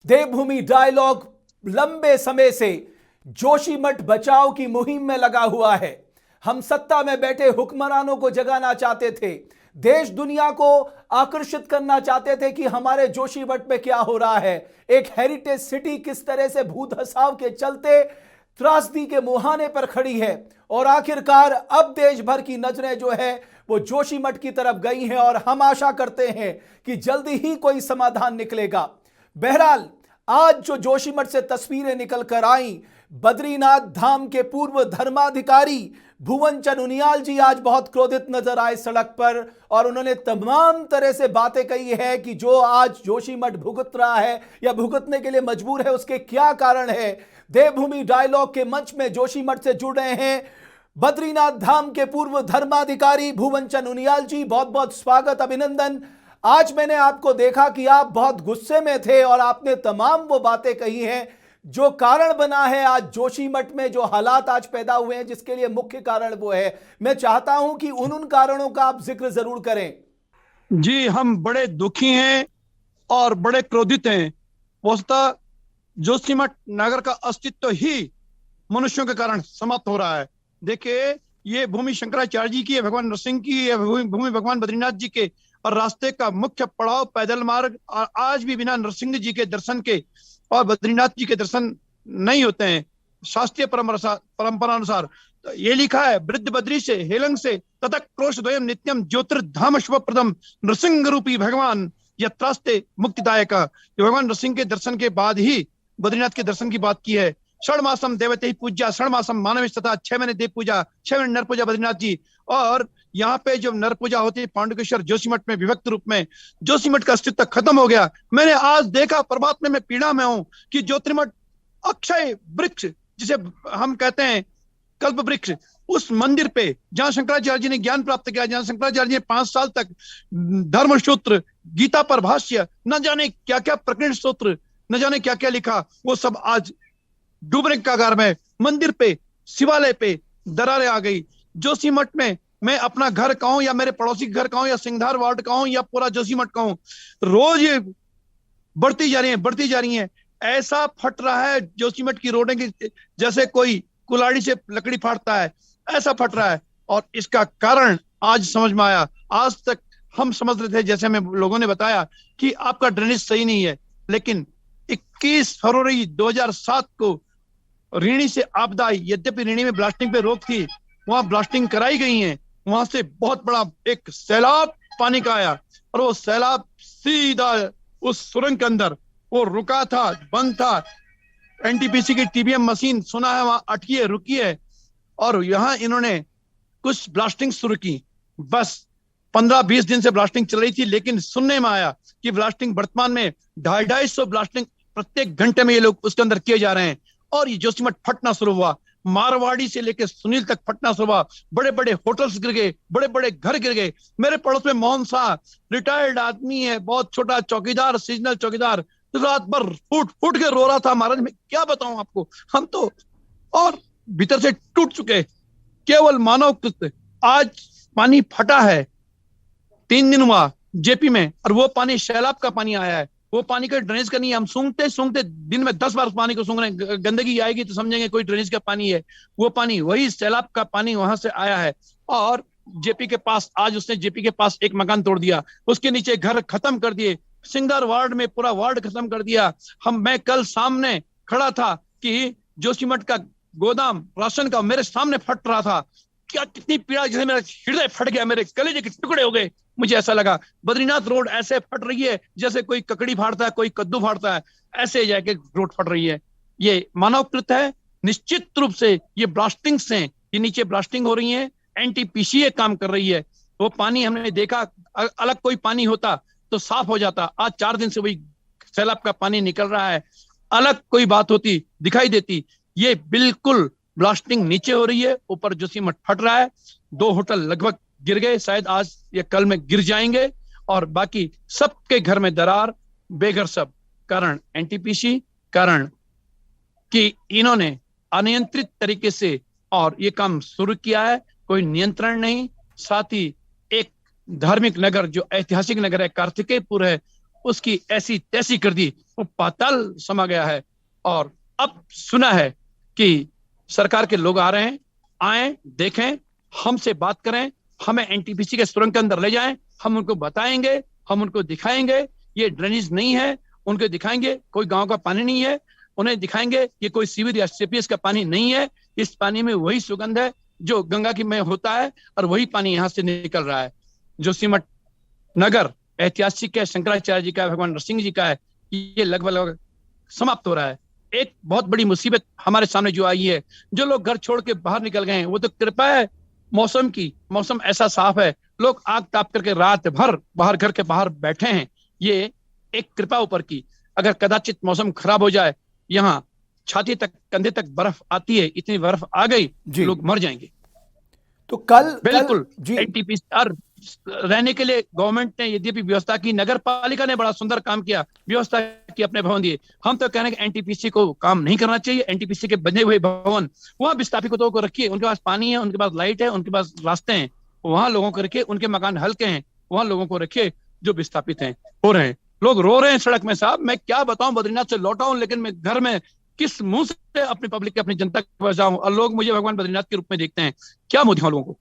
देवभूमि dialogue लंबे समय से जोशीमठ बचाव की मुहिम में लगा हुआ है। हम सत्ता में बैठे हुक्मरानों को जगाना चाहते थे, देश दुनिया को आकर्षित करना चाहते थे कि हमारे जोशीमठ में क्या हो रहा है। एक हेरिटेज सिटी किस तरह से भूत हसाव के चलते त्रासदी के मुहाने पर खड़ी है और आखिरकार अब देश भर की नजरें जो है वो जोशीमठ की तरफ गई हैं और हम आशा करते हैं कि जल्दी ही कोई समाधान निकलेगा। बहरहाल आज जो जोशीमठ से तस्वीरें निकल कर आई, बद्रीनाथ धाम के पूर्व धर्माधिकारी भुवन चंद उनियाल जी आज बहुत क्रोधित नजर आए सड़क पर और उन्होंने तमाम तरह से बातें कही है कि जो आज जोशीमठ भुगत रहा है या भुगतने के लिए मजबूर है उसके क्या कारण है। देवभूमि डायलॉग के मंच में जोशीमठ से जुड़ रहे हैं बद्रीनाथ धाम के पूर्व धर्माधिकारी भुवन चंद उनियाल जी, बहुत बहुत स्वागत, अभिनंदन। आज मैंने आपको देखा कि आप बहुत गुस्से में थे और आपने तमाम वो बातें कही हैं जो कारण बना है आज जोशीमठ में जो हालात आज पैदा हुए हैं, जिसके लिए मुख्य कारण वो है। मैं चाहता हूं कि उन कारणों का आप जिक्र जरूर करें। जी, हम बड़े दुखी हैं और बड़े क्रोधित हैं। वस्तुतः जोशीमठ नगर का अस्तित्व ही मनुष्यों के कारण समाप्त हो रहा है। देखिए, ये भूमि शंकराचार्य जी की है, भगवान नरसिंह की है, भूमि भगवान बद्रीनाथ जी के, और रास्ते का मुख्य पड़ाव पैदल मार्ग। और आज भी बिना नरसिंह जी के दर्शन के और बद्रीनाथ जी के दर्शन नहीं होते हैं शास्त्रीय परंपरा अनुसार। तो ये लिखा है, वृद्ध बद्री से हेलंग से तथा क्रोश द्वयम नित्यम ज्योतिर्धाम प्रदम नृसिंह रूपी भगवान यत्रास्ते मुक्तिदायक। भगवान नरसिंह के दर्शन के बाद ही बद्रीनाथ के दर्शन की बात की है। षण मासम देवते ही पूजा, षण मासम मानवेश, तथा 6 महीने देव पूजा, 6 महीने नर पूजा बद्रीनाथ जी। और यहाँ पे जब नर पूजा होती है पांडुकेश्वर जोशीमठ में विभक्त रूप में, जोशीमठ का अस्तित्व खत्म हो गया। मैंने आज देखा, परमात्मा में पीड़ा में हूं कि ज्योतिर्मठ अक्षय वृक्ष जिसे हम कहते हैं कल्प वृक्ष, उस मंदिर पे जहां शंकराचार्य जी ने ज्ञान प्राप्त किया, जहां शंकराचार्य जी ने 5 साल तक धर्मसूत्र, गीता पर भाष्य, न जाने क्या क्या प्रकरण सूत्र, न जाने क्या क्या लिखा, वो सब आज डूबने के कगार में। मंदिर पे, शिवालय पे दरारें आ गई। जोशीमठ में मैं अपना घर कहूं या मेरे पड़ोसी घर कहूं या सिंघार वार्ड कहूं या पूरा जोशीमठ कहूं, रोज ये बढ़ती जा रही हैं। ऐसा फट रहा है जोशीमठ की रोडें की जैसे कोई कुल्हाड़ी से लकड़ी फाड़ता है, ऐसा फट रहा है। और इसका कारण आज समझ में आया। आज तक हम समझ रहे थे, जैसे हमें लोगों ने बताया, कि आपका ड्रेनेज सही नहीं है, लेकिन 21 फरवरी 2007 को ऋणी से आपदा, यद्यपि ऋणी में ब्लास्टिंग पे रोक थी, वहां ब्लास्टिंग कराई गई है। वहां से बहुत बड़ा एक सैलाब पानी का आया और वो सैलाब सीधा उस सुरंग के अंदर वो रुका था, बंद था। एनटीपीसी की टीबीएम मशीन सुना है वहां अटकी है, रुकी है। और यहाँ इन्होंने कुछ ब्लास्टिंग शुरू की। बस 15-20 दिन से ब्लास्टिंग चल रही थी, लेकिन सुनने में आया कि ब्लास्टिंग वर्तमान में 250 ब्लास्टिंग प्रत्येक घंटे में ये लोग उसके अंदर किए जा रहे हैं। और ये जोशीमठ फटना शुरू हुआ, मारवाड़ी से लेकर सुनील तक फटना शुरू हुआ। बड़े बड़े होटल्स गिर गए, बड़े बड़े घर गिर गए। मेरे पड़ोस में मोहन शाह, रिटायर्ड आदमी है, बहुत छोटा चौकीदार, सीजनल चौकीदार, रात भर फूट फूट के रो रहा था। महाराज, मैं क्या बताऊं आपको, हम तो और भीतर से टूट चुके। केवल मानव कृत। आज पानी फटा है, 3 दिन हुआ जेपी में, और वो पानी सैलाब का पानी आया है। वो पानी का ड्रेनेज का नहीं है। हम सूंघते दिन में 10 बार पानी को सूंघ रहे हैं। गंदगी आएगी तो समझेंगे कोई ड्रेनेज का पानी है। वो पानी वही सैलाब का पानी वहां से आया है। और जेपी के पास, आज उसने जेपी के पास एक मकान तोड़ दिया, उसके नीचे घर खत्म कर दिए, सिंगार वार्ड में पूरा वार्ड खत्म कर दिया। मैं कल सामने खड़ा था कि जोशीमठ का गोदाम राशन का मेरे सामने फट रहा था। क्या कितनी पीड़ा, जैसे मेरा हृदय फट गया, मेरे कलेजे के टुकड़े हो गए। मुझे ऐसा लगा बद्रीनाथ रोड ऐसे फट रही है जैसे कोई ककड़ी फाड़ता है, कोई कद्दू फाड़ता है, ऐसे जाके रोड फट रही है। ये मानवकृत है निश्चित रूप से। ये ब्लास्टिंग से, ये नीचे ब्लास्टिंग हो रही है, एनटीपीसी काम कर रही है। वो पानी हमने देखा, अलग कोई पानी होता तो साफ हो जाता। आज 4 दिन से वही सैलाब का पानी निकल रहा है। अलग कोई बात होती, दिखाई देती। ये बिल्कुल ब्लास्टिंग नीचे हो रही है, ऊपर जोशीमठ फट रहा है। 2 होटल लगभग गिर गए, शायद आज या कल में गिर जाएंगे, और बाकी सबके घर में दरार, बेघर सब। कारण एनटीपीसी, कारण कि इन्होंने अनियंत्रित तरीके से और ये काम शुरू किया है, कोई नियंत्रण नहीं। साथ ही एक धार्मिक नगर जो ऐतिहासिक नगर है कार्तिकेयपुर है, उसकी ऐसी तैसी कर दी, वो पाताल समा गया है। और अब सुना है कि सरकार के लोग आ रहे हैं, आए, देखें, हमसे बात करें, हमें एनटीपीसी के सुरंग के अंदर ले जाएं, हम उनको बताएंगे, हम उनको दिखाएंगे ये ड्रेनेज नहीं है, उनको दिखाएंगे कोई गांव का पानी नहीं है, उन्हें दिखाएंगे ये कोई सीवर या सीपीएस का पानी नहीं है, इस पानी में वही सुगंध है जो गंगा की में होता है और वही पानी यहां से निकल रहा है। जोशीमठ नगर ऐतिहासिक है, शंकराचार्य जी का है, भगवान नरसिंह जी का है, ये लगभग लगभग समाप्त हो रहा है। एक बहुत बड़ी मुसीबत हमारे सामने जो आई है, जो लोग घर छोड़ के बाहर निकल गए हैं, वो तो कृपा है मौसम की, मौसम ऐसा साफ है, लोग आग ताप करके रात भर बाहर घर के बाहर बैठे हैं, ये एक कृपा ऊपर की। अगर कदाचित मौसम खराब हो जाए, यहाँ छाती तक कंधे तक बर्फ आती है, इतनी बर्फ आ गई लोग मर जाएंगे। तो कल बिल्कुल जी एनटीपीसी और रहने के लिए गवर्नमेंट ने यद्यपि व्यवस्था की, नगर पालिका ने बड़ा सुंदर काम किया, व्यवस्था की, अपने भवन दिए। हम तो कह रहे हैं कि एनटीपीसी को काम नहीं करना चाहिए, एनटीपीसी के बने हुए भवन वहां विस्थापितों को रखिए, उनके पास पानी है, उनके पास लाइट है, उनके पास रास्ते हैं, वहां लोगों को रखिए, उनके मकान हल्के हैं, वहां लोगों को रखिए जो विस्थापित हैं, हो रहे हैं। लोग रो रहे हैं सड़क में। साहब मैं क्या बताऊं, बद्रीनाथ से लौटा हूं, लेकिन मैं घर में किस मुंह से अपनी पब्लिक के, अपनी जनता के पास जाऊं, और लोग मुझे भगवान बद्रीनाथ के रूप में देखते हैं, क्या मुझे लोगों को।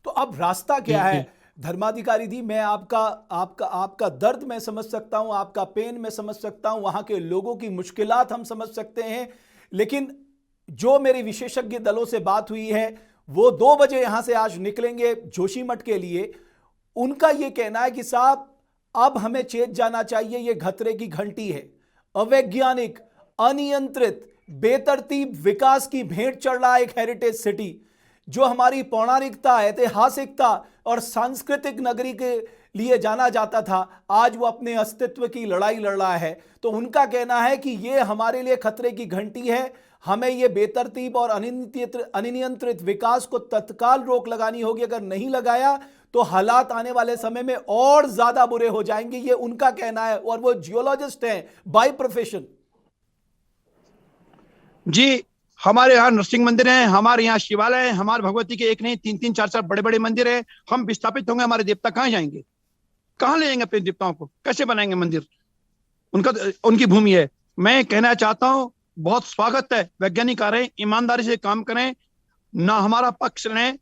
तो अब रास्ता क्या है धर्माधिकारी जी? मैं आपका आपका आपका दर्द मैं समझ सकता हूं, आपका पेन मैं समझ सकता हूं, वहां के लोगों की मुश्किलात हम समझ सकते हैं, लेकिन जो मेरी विशेषज्ञ दलों से बात हुई है, वो 2 बजे यहां से आज निकलेंगे जोशीमठ के लिए। उनका यह कहना है कि साहब अब हमें चेत जाना चाहिए, यह खतरे की घंटी है, अवैज्ञानिक, अनियंत्रित, बेतरतीब विकास की भेंट चढ़ रहा है एक हेरिटेज सिटी, जो हमारी पौराणिकता, ऐतिहासिकता और सांस्कृतिक नगरी के लिए जाना जाता था, आज वो अपने अस्तित्व की लड़ाई लड़ रहा है। तो उनका कहना है कि ये हमारे लिए खतरे की घंटी है, हमें ये बेतरतीब और अनियंत्रित विकास को तत्काल रोक लगानी होगी। अगर नहीं लगाया तो हालात आने वाले समय में और ज्यादा बुरे हो जाएंगे, ये उनका कहना है, और वो जियोलॉजिस्ट हैं बाय प्रोफेशन। जी, हमारे यहाँ नरसिंह मंदिर है, हमारे यहाँ शिवालय है, हमारे भगवती के एक नहीं 3-3 4-4 बड़े बड़े मंदिर है। हम विस्थापित होंगे, हमारे देवता कहाँ जाएंगे, कहाँ ले जाएंगे अपने देवताओं को, कैसे बनाएंगे मंदिर? उनका उनकी भूमि है। मैं कहना चाहता हूँ बहुत स्वागत है, वैज्ञानिक आ रहे हैं, ईमानदारी से काम करें, ना हमारा पक्ष लें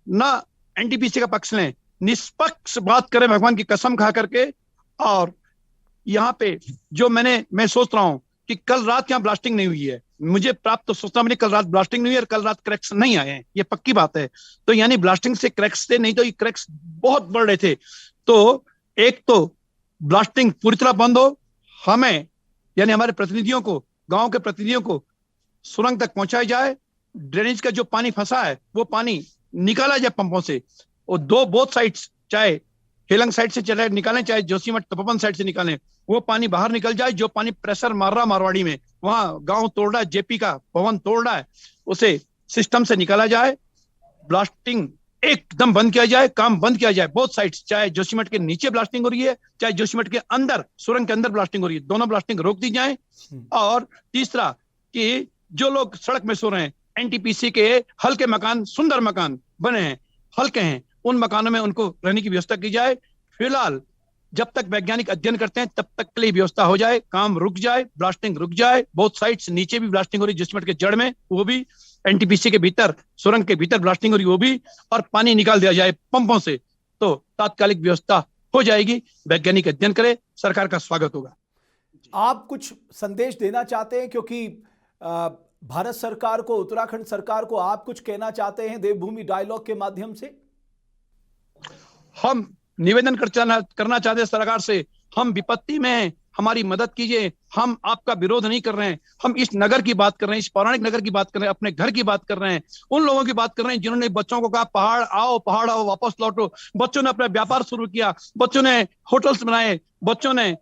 ना एनटीपीसी का पक्ष लें, निष्पक्ष बात करें भगवान की कसम खा करके। और यहाँ पे जो मैं सोच रहा हूँ कि कल रात यहाँ ब्लास्टिंग नहीं हुई है, मुझे प्राप्त तो सोचता मैंने कल रात ब्लास्टिंग नहीं हुई और कल रात क्रैक्स नहीं आए हैं, ये पक्की बात है। तो यानी ब्लास्टिंग से क्रैक्स थे, नहीं तो ये क्रैक्स बहुत बढ़ रहे थे। तो एक तो ब्लास्टिंग पूरी तरह बंद हो, हमें यानी हमारे प्रतिनिधियों को, गांव के प्रतिनिधियों को सुरंग तक पहुंचाया जाए, ड्रेनेज का जो पानी फंसा है वो पानी निकाला जाए पंपों से, और बोथ साइड्स, चाहे हेलंग साइड से चले निकालें, चाहे जोशीमठ तपोवन साइड से निकालें, वो पानी बाहर निकल जाए। जो पानी प्रेशर मार रहा मारवाड़ी में, वहां गांव तोड़ रहा है, जेपी का भवन तोड़ रहा है, उसे सिस्टम से निकाला जाए, ब्लास्टिंग एकदम बंद किया जाए, काम बंद किया जाए बोथ साइड्स, चाहे जोशीमठ के नीचे ब्लास्टिंग हो रही है, चाहे जोशीमठ के अंदर सुरंग के अंदर ब्लास्टिंग हो रही है, दोनों ब्लास्टिंग रोक दी जाए। और तीसरा कि जो लोग सड़क में सो रहे हैं, एनटीपीसी के हल्के मकान, सुंदर मकान बने हैं, हल्के हैं, उन मकानों में उनको रहने की व्यवस्था की जाए। फिलहाल जब तक वैज्ञानिक अध्ययन करते हैं तब तक के लिए व्यवस्था हो जाए, काम रुक जाए, ब्लास्टिंग रुक जाए, बोथ साइड्स, नीचे भी ब्लास्टिंग हो रही है जोशीमठ के जड़ में, वो भी, एनटीपीसी के भीतर, सुरंग के भीतर ब्लास्टिंग हो रही है, वो भी, और पानी निकाल दिया जाए पंपों से, तो तात्कालिक व्यवस्था हो जाएगी। वैज्ञानिक अध्ययन करे, सरकार का स्वागत होगा। आप कुछ संदेश देना चाहते हैं, क्योंकि भारत सरकार को, उत्तराखंड सरकार को आप कुछ कहना चाहते हैं देवभूमि डायलॉग के माध्यम से? हम निवेदन करना चाहते हैं सरकार से, हम विपत्ति में हैं, हमारी मदद कीजिए, हम आपका विरोध नहीं कर रहे हैं, हम इस नगर की बात कर रहे हैं, इस पौराणिक नगर की बात कर रहे हैं, अपने घर की बात कर रहे हैं, उन लोगों की बात कर रहे हैं जिन्होंने बच्चों को कहा पहाड़ आओ वापस लौटो, बच्चों ने अपना व्यापार शुरू किया, बच्चों ने होटल्स बनाए, बच्चों ने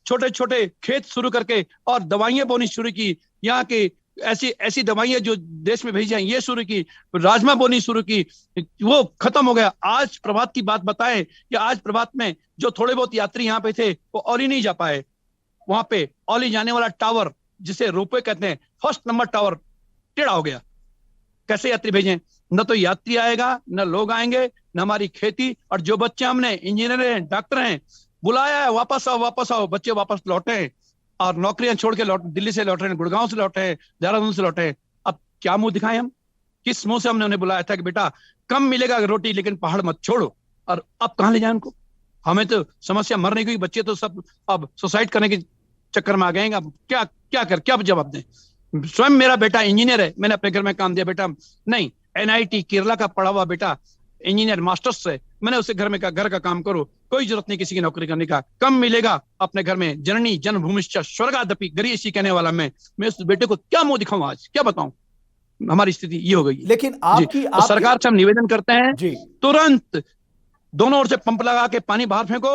छोटे छोटे खेत शुरू करके और दवाइयां बोनी शुरू की, यहाँ की ऐसी दवाइयां जो देश में भेजी जाए ये शुरू की, राजमा बोनी शुरू की, वो खत्म हो गया। आज प्रभात की बात बताएं कि आज प्रभात में जो थोड़े बहुत यात्री यहाँ पे थे वो औली नहीं जा पाए, वहां पे औली जाने वाला टावर जिसे रोपवे कहते हैं, फर्स्ट नंबर टावर टेढ़ा हो गया, कैसे यात्री भेजें? न तो यात्री आएगा, न लोग आएंगे, न हमारी खेती, और जो बच्चे हमने इंजीनियर हैं, डॉक्टर हैं, बुलाया है, वापस आओ, बच्चे वापस लौटे हैं और नौकरियां छोड़ के दिल्ली से लौट रहे हैं, गुड़गांव से लौटे हैं, देहरादून से लौटे हैं। अब क्या मुंह दिखाएं हम? किस मुंह से हमने उन्हें बुलाया था कि बेटा कम मिलेगा रोटी लेकिन पहाड़ मत छोड़ो, और अब कहां ले जाए उनको? हमें तो समस्या मरने की, बच्चे तो सब अब सुसाइड करने के चक्कर में आ गए हैं। अब क्या जवाब दें? स्वयं मेरा बेटा इंजीनियर है, मैंने अपने घर में काम दिया, बेटा नहीं, एनआईटी केरला का पढ़ा हुआ बेटा इंजीनियर मास्टर्स से, मैंने उसे घर का काम करो, कोई जरूरत नहीं किसी की नौकरी करने का, कम मिलेगा अपने घर में, जननी जन्मभूमिश्च स्वर्गादपि गरीयसी कहने वाला मैं उस बेटे को क्या मुंह दिखाऊं? आज क्या बताऊं? हमारी स्थिति ये हो गई है। लेकिन आपकी तो सरकार से हम निवेदन करते हैं, जी तुरंत दोनों ओर से पंप लगा के पानी बाहर फेंको,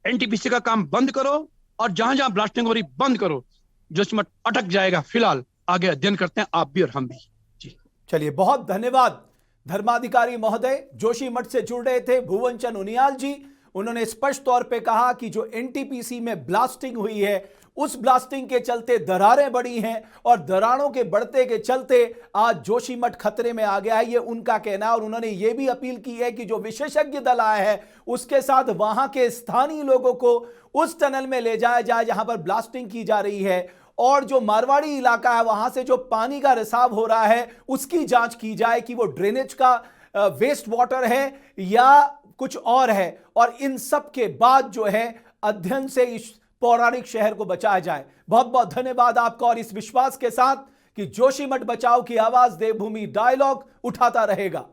एनटीपीसी का काम बंद करो, और जहां जहां ब्लास्टिंग हो रही बंद करो। जोशीमठ अटक जाएगा। फिलहाल आगे अध्ययन करते हैं आप भी और हम भी। जी चलिए, बहुत धन्यवाद धर्माधिकारी महोदय। जोशीमठ से जुड़ रहे थे भुवन चंद उनियाल जी। उन्होंने स्पष्ट तौर पे कहा कि जो एनटीपीसी में ब्लास्टिंग हुई है, उस ब्लास्टिंग के चलते दरारें बढ़ी हैं, और दरारों के बढ़ते के चलते आज जोशीमठ खतरे में आ गया है, ये उनका कहना है। और उन्होंने ये भी अपील की है कि जो विशेषज्ञ दल आया है उसके साथ वहां के स्थानीय लोगों को उस टनल में ले जाया जाए जहां पर ब्लास्टिंग की जा रही है, और जो मारवाड़ी इलाका है वहां से जो पानी का रिसाव हो रहा है उसकी जांच की जाए कि वो ड्रेनेज का वेस्ट वाटर है या कुछ और है, और इन सब के बाद जो है अध्ययन से इस पौराणिक शहर को बचाया जाए। बहुत बहुत धन्यवाद आपका, और इस विश्वास के साथ कि जोशीमठ बचाओ की आवाज देवभूमि डायलॉग उठाता रहेगा।